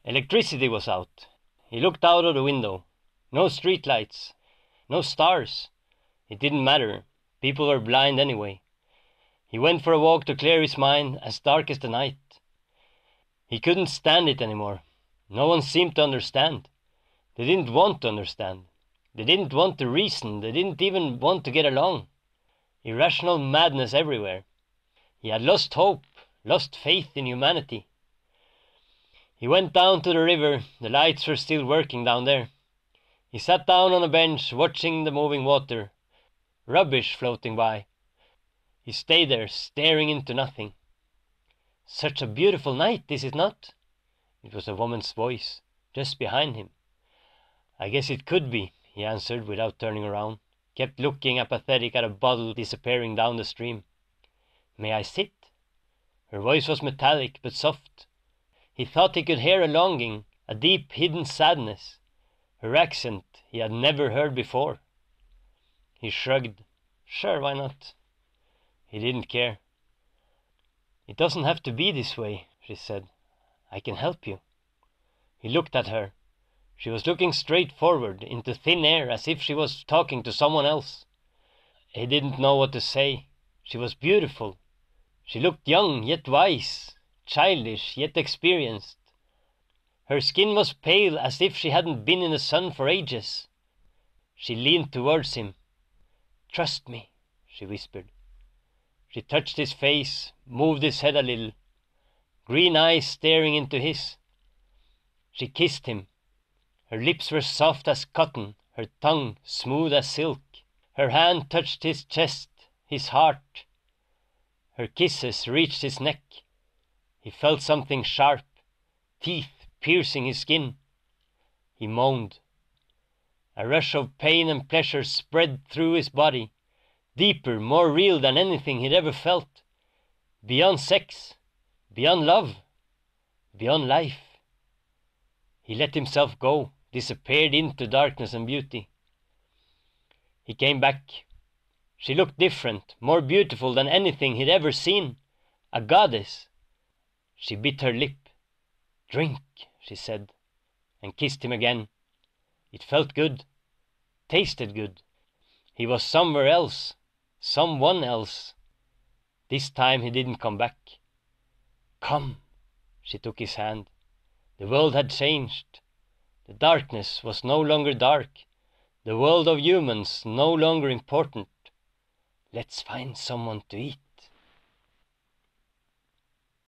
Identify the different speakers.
Speaker 1: Electricity was out. He looked out of the window. No street lights. No stars. It didn't matter. People were blind anyway. He went for a walk to clear his mind, as dark as the night. He couldn't stand it anymore. No one seemed to understand. They didn't want to understand. They didn't want to reason. They didn't even want to get along. Irrational madness everywhere. He had lost hope, lost faith in humanity. He went down to the river. The lights were still working down there. He sat down on a bench, watching the moving water. Rubbish floating by. He stayed there, staring into nothing. Such a beautiful night, is it not? It was a woman's voice, just behind him. I guess it could be, he answered without turning around, kept looking apathetic at a bottle disappearing down the stream. May I sit? Her voice was metallic but soft. He thought he could hear a longing, a deep hidden sadness. Her accent he had never heard before. He shrugged. Sure, why not? He didn't care. It doesn't have to be this way, she said. I can help you. He looked at her. She was looking straight forward, into thin air, as if she was talking to someone else. He didn't know what to say. She was beautiful. She looked young, yet wise, childish, yet experienced. Her skin was pale, as if she hadn't been in the sun for ages. She leaned towards him. Trust me, she whispered. She touched his face, moved his head a little, green eyes staring into his. She kissed him. Her lips were soft as cotton, her tongue smooth as silk. Her hand touched his chest, his heart. Her kisses reached his neck. He felt something sharp, teeth piercing his skin. He moaned. A rush of pain and pleasure spread through his body, deeper, more real than anything he'd ever felt. Beyond sex, beyond love, beyond life. He let himself go, disappeared into darkness and beauty. He came back. She looked different, more beautiful than anything he'd ever seen. A goddess. She bit her lip. Drink, she said, and kissed him again. It felt good, tasted good. He was somewhere else, someone else. This time he didn't come back. Come, she took his hand. The world had changed. The darkness was no longer dark. The world of humans no longer important. Let's find someone to eat.